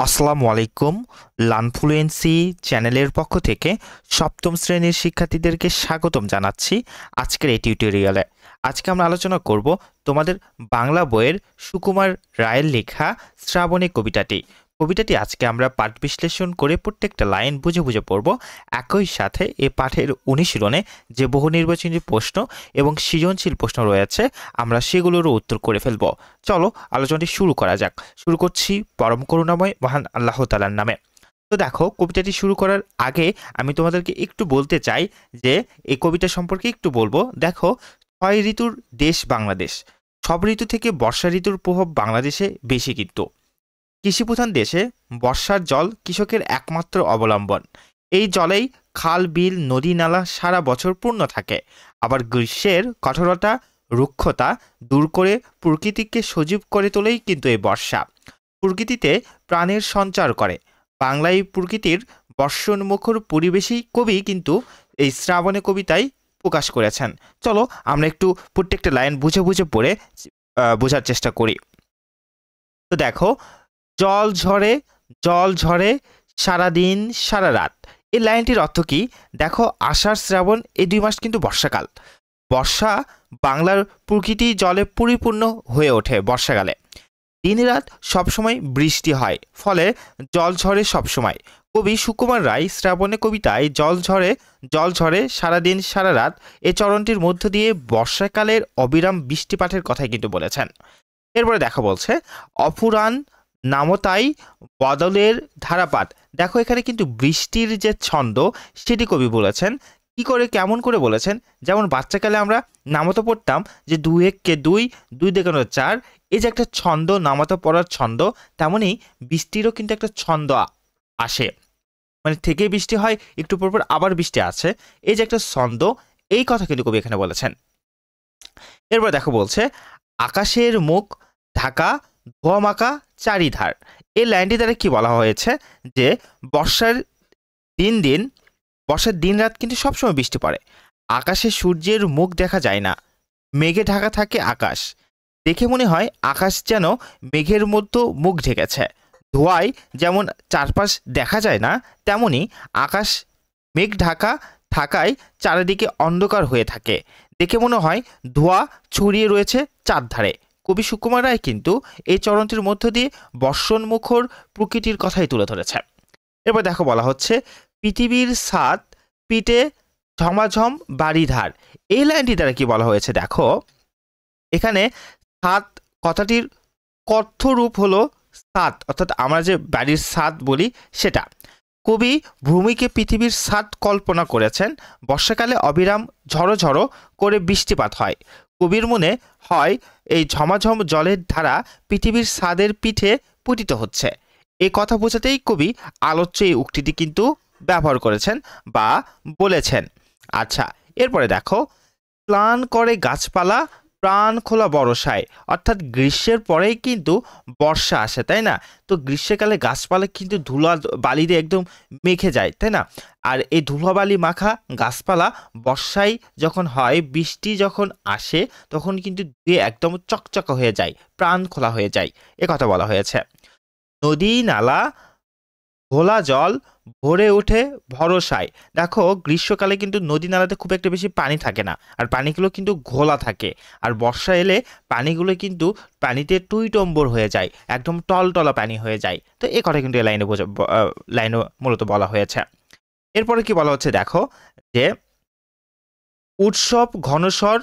আসসালামু আলাইকুম। লার্নফ্লুয়েন্সি চ্যানেলের পক্ষ থেকে সপ্তম শ্রেণীর শিক্ষার্থীদেরকে স্বাগতম জানাচ্ছি আজকের এই টিউটোরিয়ালে। আজকে আমরা আলোচনা করব তোমাদের বাংলা বইয়ের সুকুমার রায়ের লেখা শ্রাবণী কবিতাটি আজকে আমরা পাঠ বিশ্লেষণ করে প্রত্যেকটা লাইন বুঝে বুঝে পড়ব। একই সাথে এই পাঠের অনুশীলনে যে বহু নির্বাচনী প্রশ্ন এবং সৃজনশীল প্রশ্ন রয়েছে আমরা সেগুলোরও উত্তর করে ফেলব। চলো আলোচনাটি শুরু করা যাক। শুরু করছি পরম করুণাময় মহান আল্লাহ তাআলার নামে। তো দেখো, কবিতাটি শুরু করার আগে আমি তোমাদেরকে একটু বলতে চাই যে এই কবিতা সম্পর্কে একটু বলবো। দেখো, ৬ ঋতুর দেশ বাংলাদেশ। সব ঋতু থেকে বর্ষা ঋতুর প্রভাব বাংলাদেশে বেশি, কিন্তু কৃষিপ্রধান দেশে বর্ষার জল কৃষকের একমাত্র অবলম্বন। এই জলেই খাল বিল নদী নালা সারা বছর পূর্ণ থাকে। আবার গ্রীষ্মের কঠোরতা রুক্ষতা দূর করে প্রকৃতিকে সজীব করে তোলেই কিন্তু এই বর্ষা। প্রকৃতিতে প্রাণের সঞ্চার করে। বাংলায় প্রকৃতির বর্ষণমুখর পরিবেশই কবি কিন্তু এই শ্রাবণী কবিতায় প্রকাশ করেছেন। চলো আমরা একটু প্রত্যেকটা লাইন বুঝে বুঝে পড়ে বোঝার চেষ্টা করি। তো দেখো, জল ঝরে জল ঝরে সারাদিন সারা রাত। এই লাইনটির অর্থ কি? দেখো, আষাঢ় শ্রাবণ এই 2 মাস কিন্তু বর্ষাকাল। বর্ষা বাংলার প্রকৃতি জলে পরিপূর্ণ হয়ে ওঠে বর্ষাকালে। দিন রাত সবসময় বৃষ্টি হয়, ফলে জল ঝরে সবসময়। কবি সুকুমার রায় শ্রাবণী কবিতায় জল ঝরে সারাদিন সারা রাত এই চরণটির মধ্য দিয়ে বর্ষাকালের অবিরাম বৃষ্টিপাতের কথাই কিন্তু বলেছেন। এরপরে দেখা বলছে অফুরান নামতাই বদলের ধারাপাত। দেখো, এখানে কিন্তু বৃষ্টির যে ছন্দ সেটি কবি বলেছেন। কি করে, কেমন করে বলেছেন? যেমন বাচ্চাকালে আমরা নামতা পড়তাম যে 2 1 2, 2 2 4, এই যে একটা ছন্দ, নামতা পড়ার ছন্দ, তেমনি বৃষ্টিরও কিন্তু একটা ছন্দ আসে। মানে থেকে বৃষ্টি হয়, একটু পর পর আবার বৃষ্টি আছে, এই যে একটা ছন্দ, এই কথা কিন্তু কবি এখানে বলেছেন। এরপর দেখো বলছে আকাশের মুখ ঢাকা ধোঁয়ামাকা চারিধার। এই লাইনটি দ্বারা কি বলা হয়েছে? যে বর্ষার দিন রাত কিন্তু সবসময় বৃষ্টি পড়ে। আকাশে সূর্যের মুখ দেখা যায় না, মেঘে ঢাকা থাকে আকাশ। দেখে মনে হয় আকাশ যেন মেঘের মধ্যে মুখ ঢেকেছে। ধোঁয়ায় যেমন চারপাশ দেখা যায় না, তেমনি আকাশ মেঘ ঢাকা থাকায় চারিদিকে অন্ধকার হয়ে থাকে। দেখে মনে হয় ধোঁয়া ছড়িয়ে রয়েছে চারধারে। কবি সুকুমার রায় কিন্তু এই চরণটির মধ্য দিয়ে বর্ষণমুখর প্রকৃতির কথাই তুলে ধরেছে। এরপর দেখো বলা হচ্ছে পৃথিবীর ছাদ পিঠে ঝমাঝম বাড়িধার। এই লাইনটি দ্বারা কি বলা হয়েছে? দেখো, এখানে ছাদ কথাটির কথ্য রূপ হলো ছাদ, অর্থাৎ আমরা যে বাড়ির ছাদ বলি সেটা। কবি ভূমিকে পৃথিবীর ছাদ কল্পনা করেছেন। বর্ষাকালে অবিরাম ঝড়ো ঝড়ো করে বৃষ্টিপাত হয়। কবির মনে হয় এই ঝমাঝম জলের ধারা পৃথিবীর ছাদের পিঠে পতিত হচ্ছে। এই কথা বোঝাতেই কবি আলোচ্য এই উক্তিটি কিন্তু ব্যবহার করেছেন বা বলেছেন। আচ্ছা, এরপরে দেখো প্লান করে গাছপালা প্রাণ খোলা বর্ষায়। অর্থাৎ গ্রীষ্মের পরেই কিন্তু বর্ষা আসে, তাই না? তো গ্রীষ্মকালে গাছপালা কিন্তু ধুলা বালি দিয়ে একদম মেখে যায়, তাই না? আর এই ধুলাবালি মাখা গাছপালা বর্ষায় যখন হয়, বৃষ্টি যখন আসে, তখন কিন্তু দিয়ে একদম চকচকা হয়ে যায়, প্রাণ খোলা হয়ে যায়, এ কথা বলা হয়েছে। নদী নালা ঘোলা জল ভরে ওঠে ভরসায়। দেখো, গ্রীষ্মকালে কিন্তু নদী নালাতে খুব একটা বেশি পানি থাকে না, আর পানিগুলো কিন্তু ঘোলা থাকে। আর বর্ষা এলে পানিগুলো কিন্তু পানিতে টইটম্বর হয়ে যায়, একদম টলটলা পানি হয়ে যায়। তো এ কথা কিন্তু এই লাইনে মূলত বলা হয়েছে। এরপরে কি বলা হচ্ছে? দেখো যে উৎসব ঘনস্বর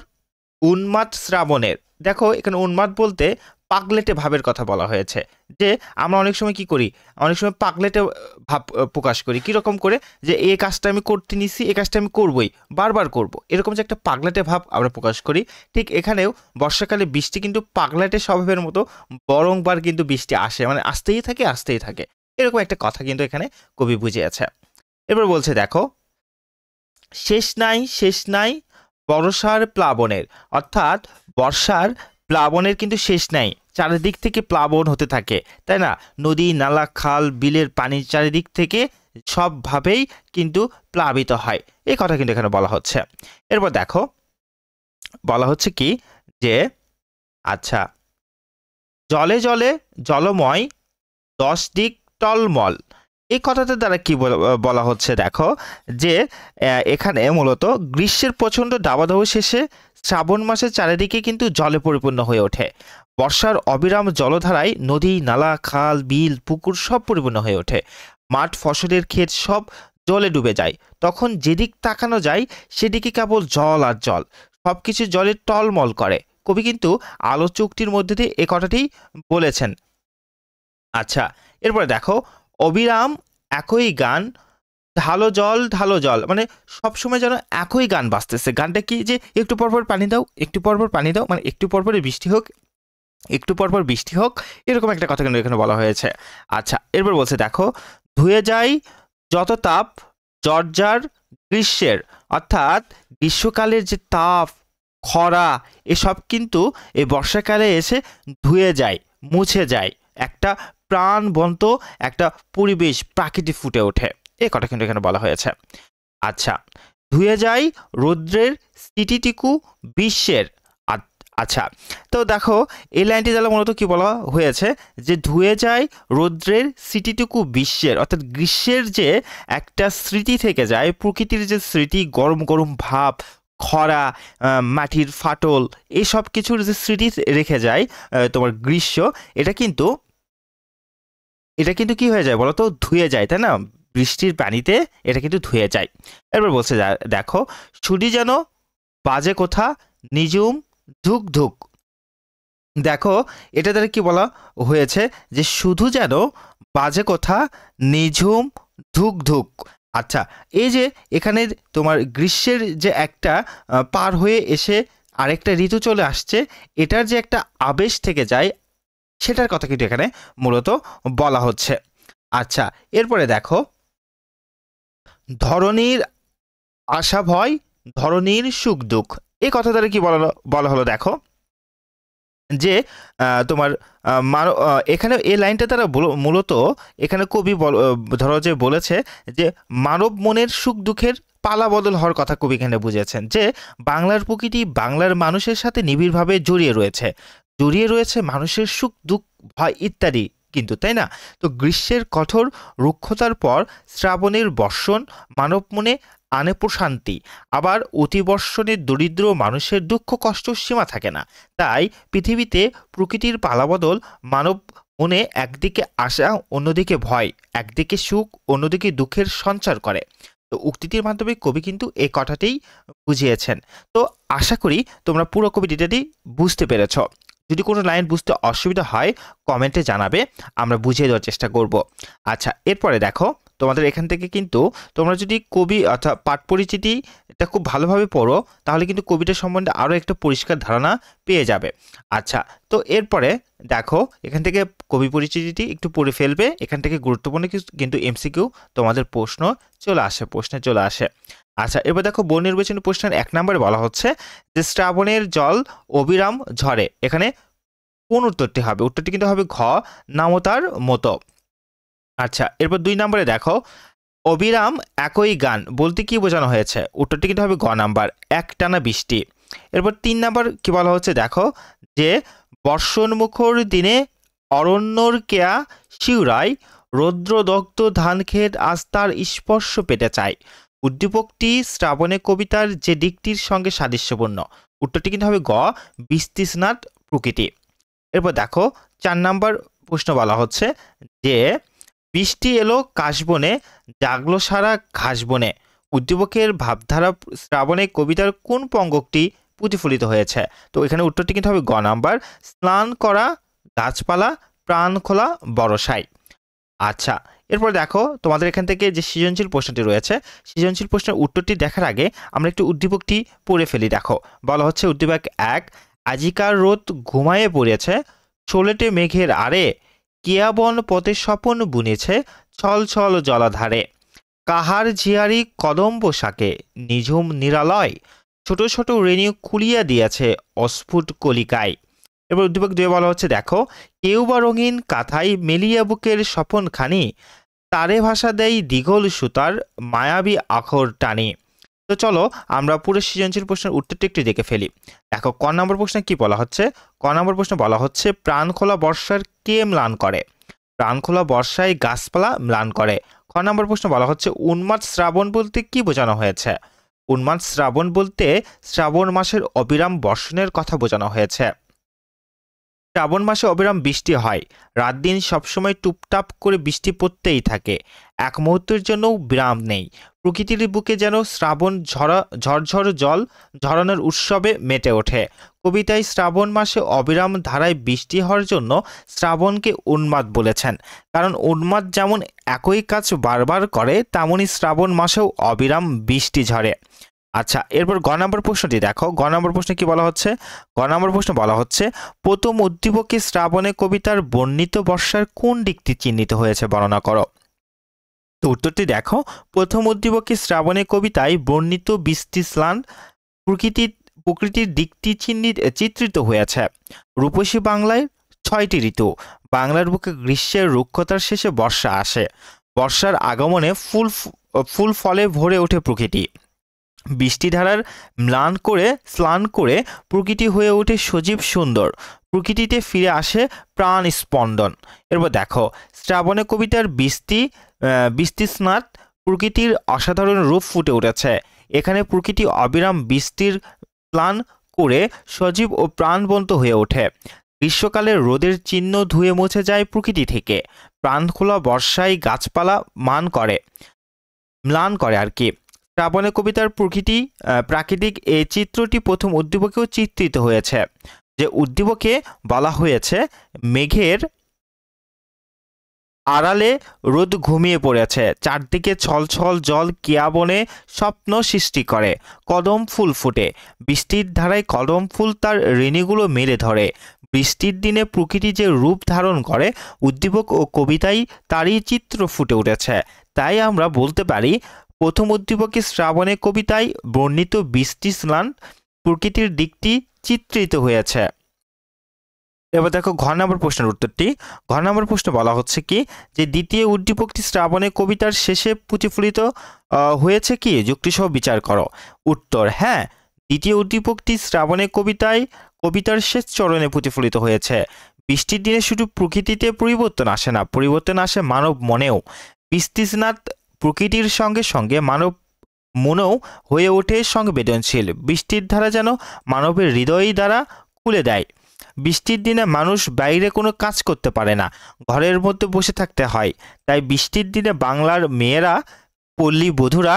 উন্মাদ শ্রাবণের। দেখো, এখানে উন্মাদ বলতে পাগলেটে ভাবের কথা বলা হয়েছে। যে আমরা অনেক সময় কি করি, অনেক সময় পাগলেটে ভাব প্রকাশ করি। কীরকম করে? যে এই কাজটা আমি করতে নিছি, এই কাজটা আমি করবই, বারবার করব, এরকম যে একটা পাগলাটে ভাব আমরা প্রকাশ করি। ঠিক এখানেও বর্ষাকালে বৃষ্টি কিন্তু পাগলাটে স্বভাবের মতো বরংবার কিন্তু বৃষ্টি আসে, মানে আসতেই থাকে আসতেই থাকে, এরকম একটা কথা কিন্তু এখানে কবি বুঝিয়েছে। এবার বলছে দেখো শেষ নাই বর্ষার প্লাবনের। অর্থাৎ বর্ষার প্লাবনের কিন্তু শেষ নাই, চারিদিক থেকে প্লাবন হতে থাকে, তাই না? নদী নালা খাল বিলের পানি চারিদিক থেকে সবভাবেই কিন্তু প্লাবিত হয়, এই কথা কিন্তু এখানে বলা হচ্ছে। এরপর দেখো বলা হচ্ছে কি যে আচ্ছা জলে জলে জলময় 10 দিক টলমল। এই কথাটার দ্বারা কি বলা হচ্ছে দেখো, যে এখানে মূলত গ্রীষ্মের প্রচণ্ড দাবদাহ শেষে শ্রাবণ মাসে চারিদিকে কিন্তু জলে পরিপূর্ণ হয়ে ওঠে। বর্ষার অবিরাম জলধারায় নদী, নালা, খাল, বিল, পুকুর সব পরিপূর্ণ হয়ে ওঠে। মাঠ, ফসলের ক্ষেত সব জলে ডুবে যায়। তখন যেদিক তাকানো যায় সেদিকে কেবল জল আর জল, সবকিছু জলে টলমল করে। কবি কিন্তু আলোচ্য উক্তির মধ্যে দিয়ে এ কথাটি বলেছেন। আচ্ছা, এরপরে দেখো, অবিরাম একই গান, ঢালো জল ঢালো জল, মানে সবসময় যেন একই গান বাজতেছে। গানটা কি, যে একটু পরপর পানি দাও, একটু পরপর পানি দাও, মানে একটু পরপরই বৃষ্টি হোক, একটু পরপর বৃষ্টি হোক, এরকম একটা কথা কিন্তু এখানে বলা হয়েছে। আচ্ছা, এরপর বলছে দেখো, ধুয়ে যায় যত তাপ জর্জার গ্রীষ্মের, অর্থাৎ গ্রীষ্মকালের যে তাপ, খরা, এসব কিন্তু এই বর্ষাকালে এসে ধুয়ে যায়, মুছে যায়। একটা প্রাণবন্ত একটা পরিবেশ, প্রাকৃতিক ফুটে ওঠে, এ কথা কিন্তু এখানে বলা হয়েছে। আচ্ছা, ধুয়ে যায় রৌদ্রের স্মৃতিটিকু বিশ্বের। আচ্ছা, তো দেখো এই লাইনটি দ্বারা মূলত কি বলা হয়েছে, যে ধুয়ে যায় রৌদ্রের স্মৃতিটুকু বিশ্বের, অর্থাৎ গ্রীষ্মের যে একটা স্মৃতি থেকে যায়, প্রকৃতির যে স্মৃতি, গরম গরম ভাব, খরা, মাটির ফাটল, এই সব কিছুর যে স্মৃতি রেখে যায় তোমার গ্রীষ্ম, এটা কিন্তু কি হয়ে যায় বলো তো, ধুয়ে যায়, তাই না? বৃষ্টির পানিতে এটা কিন্তু ধুয়ে যায়। এরপর বলছে দেখো, ছুটি যেন বাজে কোথা নিজুম ধুক ধুক। দেখো এটা দ্বারা কি বলা হয়েছে, যে শুধু যেন বাজে কোথা নিঝুম ধুক ধুক। আচ্ছা, এই যে এখানে তোমার গ্রীষ্মের যে একটা পার হয়ে এসে আরেকটা ঋতু চলে আসছে, এটার যে একটা আবেশ থেকে যায়, সেটার কথা কিন্তু এখানে মূলত বলা হচ্ছে। আচ্ছা, এরপরে দেখো, ধরনীর আশা ভয় ধরনীর সুখ দুঃখ। এই কথা দ্বারা কি বলা হলো দেখো, যে তোমার এখানে এই লাইনটা তারা মূলত এখানে কবি ধরো যে বলেছে যে মানব মনের সুখ দুঃখের পালা বদল হওয়ার কথা কবি এখানে বুঝেছেন, যে বাংলার প্রকৃতি বাংলার মানুষের সাথে নিবিড়ভাবে জড়িয়ে রয়েছে মানুষের সুখ দুঃখ ভয় ইত্যাদি কিন্তু, তাই না? তো গ্রীষ্মের কঠোর রুক্ষতার পর শ্রাবণের বর্ষণ মানব মনে আনে প্রশান্তি। আবার অতিবর্ষণে দরিদ্র মানুষের দুঃখ কষ্ট সীমা থাকে না। তাই পৃথিবীতে প্রকৃতির পালাবদল মানব মনে একদিকে আশা, অন্যদিকে ভয়, একদিকে সুখ, অন্যদিকে দুঃখের সঞ্চার করে। তো উক্তিটির মাধ্যমে কবি কিন্তু এই কথাটাই বুঝিয়েছেন। তো আশা করি তোমরা পুরো কবিতাটি বুঝতে পেরেছ। যদি কোনো লাইন বুঝতে অসুবিধা হয় কমেন্টে জানাবে, আমরা বুঝিয়ে দেওয়ার চেষ্টা করব। আচ্ছা, এরপরে দেখো, তোমাদের এখান থেকে কিন্তু তোমরা যদি কবি অর্থাৎ পাঠ পরিচিতি এটা খুব ভালোভাবে পড়ো, তাহলে কিন্তু কবিতা সম্বন্ধে আরও একটা পরিষ্কার ধারণা পেয়ে যাবে। আচ্ছা, তো এরপরে দেখো, এখান থেকে কবি পরিচিতিটি একটু পড়ে ফেলবে। এখান থেকে গুরুত্বপূর্ণ কিন্তু এমসিকিউ তোমাদের প্রশ্নে চলে আসে। আচ্ছা, এবার দেখো, বহু নির্বাচনী প্রশ্নের 1 নম্বরে বলা হচ্ছে যে শ্রাবণের জল অবিরাম ঝরে। এখানে কোন উত্তরটি হবে? উত্তরটি কিন্তু হবে ঘ, নামতার মতো। আচ্ছা, এরপর 2 নম্বরে দেখো, অবিরাম একই গান বলতে কি বোঝানো হয়েছে? উত্তরটি কিন্তু হবে গ নাম্বার, একটানা বৃষ্টি। এরপর 3 নাম্বার কি বলা হচ্ছে দেখো, যে বর্ষণমুখর দিনে অরণ্যর কেয়া শিউরায় রৌদ্রদগ্ধ ধানক্ষেত আজ তার স্পর্শ পেতে চায়। উদ্দীপকটি শ্রাবণে কবিতার যে দিকটির সঙ্গে সাদৃশ্যপূর্ণ? উত্তরটি কিন্তু হবে গ, বিস্তীর্ণাত প্রকৃতি। এরপর দেখো 4 নাম্বার প্রশ্ন বলা হচ্ছে যে বৃষ্টি এলো কাশবনে জাগলো সারা ঘাসবনে। উদ্দীপকের ভাবধারা শ্রাবণে কবিতার কোন পঙ্গটি প্রতিফলিত হয়েছে? তো এখানে উত্তরটি কিন্তু হবে গ নাম্বার, স্নান করা গাছপালা প্রাণ খোলা বরসাই। আচ্ছা, এরপর দেখো, তোমাদের এখান থেকে যে সৃজনশীল প্রশ্নটি রয়েছে, সৃজনশীল প্রশ্নের উত্তরটি দেখার আগে আমরা একটু উদ্দীপকটি পড়ে ফেলি। দেখো বলা হচ্ছে, উদ্দীপক 1, আজিকার রোদ ঘুমায়ে পড়েছে ছোলেটে মেঘের আড়ে, কিয়াবন পথে স্বপন বুনেছে ছল ছল জলাধারে, কাহার ঝিয়ারি কদম্ব শাকে নিঝুম নিরালয়, ছোট ছোট রেণু খুলিয়া দিয়াছে অস্ফুট কলিকায়। এবার উদ্দীপক 2 বলা হচ্ছে দেখো, কেউ বা রঙিন কাঁথাই মেলিয়া বুকের স্বপন খানি, তারে ভাষা দেয় দিগল সুতার মায়াবী আখর টানি। তো চলো আমরা পুরো সৃজনশীল প্রশ্নের উত্তরটি একটু দেখে ফেলি। দেখো ক নম্বর প্রশ্নে কি বলা হচ্ছে? ক নম্বর প্রশ্নে বলা হচ্ছে, প্রাণ খোলা বর্ষার কে ম্লান করে? প্রাণখোলা বর্ষায় গাছপালা ম্লান করে। খ নম্বর প্রশ্ন বলা হচ্ছে উন্মাদ শ্রাবণ বলতে কি বোঝানো হয়েছে? উন্মাদ শ্রাবণ বলতে শ্রাবণ মাসের অবিরাম বর্ষণের কথা বোঝানো হয়েছে। শ্রাবণ মাসে অবিরাম বৃষ্টি হয়, রাত দিন সবসময় টুপটাপ করে বৃষ্টি পড়তেই থাকে, এক মুহূর্তের জন্যও বিরাম নেই। প্রকৃতির বুকে যেন শ্রাবণ ঝরঝর জল ঝরানোর উৎসবে মেতে ওঠে। কবিতায় শ্রাবণ মাসে অবিরাম ধারায় বৃষ্টি হওয়ার জন্য শ্রাবণকে উন্মাদ বলেছেন, কারণ উন্মাদ যেমন একই কাজ বারবার করে, তেমনই শ্রাবণ মাসেও অবিরাম বৃষ্টি ঝরে। আচ্ছা, এরপর গ নম্বর প্রশ্নটি দেখো। গ নম্বর প্রশ্নে কি বলা হচ্ছে? গ নম্বর প্রশ্ন বলা হচ্ছে প্রথম উদ্দীপকে শ্রাবণে কবিতার বর্ণিত বর্ষার কোন দিকটি চিহ্নিত হয়েছে বর্ণনা করো। তো উত্তরটি দেখো, প্রথম উদ্দীপকে শ্রাবণে কবিতায় বর্ণিত বৃষ্টি স্নান প্রকৃতির দিকটি চিত্রিত হয়েছে। রূপসী বাংলায় 6টি ঋতু। বাংলার বুকে গ্রীষ্মের রুক্ষতার শেষে বর্ষা আসে। বর্ষার আগমনে ফুল ফলে ভরে ওঠে প্রকৃতি। বৃষ্টিধারার স্নান করে প্রকৃতি হয়ে ওঠে সজীব সুন্দর। প্রকৃতিতে ফিরে আসে প্রাণ স্পন্দন। এরপর দেখো, শ্রাবণে কবিতার বৃষ্টি স্নাত প্রকৃতির অসাধারণ রূপ ফুটে উঠেছে। এখানে প্রকৃতি অবিরাম বৃষ্টির স্নান করে সজীব ও প্রাণবন্ত হয়ে ওঠে। গ্রীষ্মকালের রোদের চিহ্ন ধুয়ে মুছে যায় প্রকৃতি থেকে। প্রাণখোলা বর্ষায় গাছপালা ম্লান করে আর কি। শ্রাবণে কবিতার প্রাকৃতিক এই চিত্রটি প্রথম উদ্দীপকেও চিত্রিত হয়েছে, যে উদ্দীপকে বলা হয়েছে মেঘের আড়ালে রোদ ঘুমিয়ে পড়েছে, চারদিকে ছলছল জল কিয়াবনে স্বপ্ন সৃষ্টি করে, কদম ফুল ফুটে, বৃষ্টির ধারায় কদম ফুল তার রেণুগুলো মেলে ধরে। বৃষ্টির দিনে প্রকৃতি যে রূপ ধারণ করে, উদ্দীপক ও কবিতায় তারই চিত্র ফুটে উঠেছে। তাই আমরা বলতে পারি প্রথম উদ্দীপকে শ্রাবণে কবিতায় বর্ণিত বৃষ্টি স্নান প্রকৃতির দিকটি চিত্রিত হয়েছে। এবার দেখো ঘ নম্বর প্রশ্নের উত্তরটি। ঘ নম্বর প্রশ্ন বলা হচ্ছে কি, যে দ্বিতীয় উদ্দীপকটি শ্রাবণে কবিতার শেষে প্রতিফলিত হয়েছে কি, যুক্তিসহ বিচার করো। উত্তর হ্যাঁ, দ্বিতীয় উদ্দীপকটি শ্রাবণে কবিতার শেষ চরণে প্রতিফলিত হয়েছে। বৃষ্টির দিনে শুধু প্রকৃতিতে পরিবর্তন আসে না, পরিবর্তন আসে মানব মনেও। বৃষ্টিস্নাত প্রকৃতির সঙ্গে সঙ্গে মানব মনেও হয়ে ওঠে সংবেদনশীল। বৃষ্টির ধারা যেন মানবের হৃদয় দ্বারা খুলে দেয়। বৃষ্টির দিনে মানুষ বাইরে কোনো কাজ করতে পারে না, ঘরের মধ্যে বসে থাকতে হয়। তাই বৃষ্টির দিনে বাংলার মেয়েরা, পল্লী বধূরা,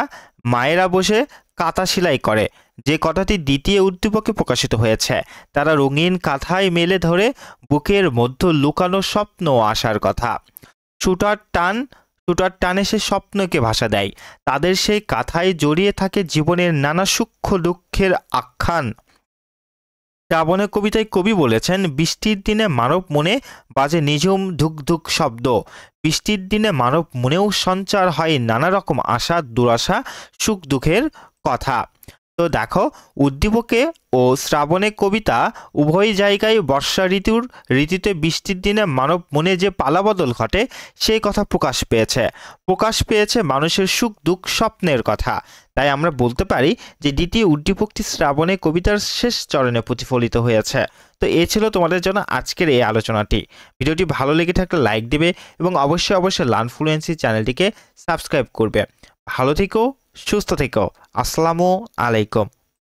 মায়েরা বসে কাঁথা সেলাই করে, যে কথাটি দ্বিতীয় উদ্দীপকে প্রকাশিত হয়েছে। তারা রঙিন কাঁথায় মেলে ধরে বুকের মধ্যে লুকানো স্বপ্ন আসার কথা। ছুটার টানে সে স্বপ্নকে ভাষা দেয়। তাদের সেই কাঁথায় জড়িয়ে থাকে জীবনের নানা সূক্ষ্ম দুঃখের আখ্যান। শ্রাবণের কবিতায় কবি বলেছেন, বৃষ্টির দিনে মানব মনে বাজে নিঝুম ধুক ধুক শব্দ। বৃষ্টির দিনে মানব মনেও সঞ্চার হয় নানা রকম আশা, দুরাশা, সুখ দুঃখের কথা। তো দেখো, উদ্দীপকে ও শ্রাবণে কবিতা উভয় জায়গায় বর্ষা ঋতুতে বৃষ্টির দিনে মানব মনে যে পালাবদল ঘটে সেই কথা প্রকাশ পেয়েছে মানুষের সুখ দুঃখ স্বপ্নের কথা। তাই আমরা বলতে পারি যে দ্বিতীয় উদ্দীপকটি শ্রাবণে কবিতার শেষ চরণে প্রতিফলিত হয়েছে। তো এ ছিল তোমাদের জন্য আজকের এই আলোচনাটি। ভিডিওটি ভালো লেগে থাকলে লাইক দেবে এবং অবশ্যই লার্নফ্লুয়েন্সি চ্যানেলটিকে সাবস্ক্রাইব করবে। ভালো থেকো, সুস্থ থেকো। আসসালামু আলাইকুম।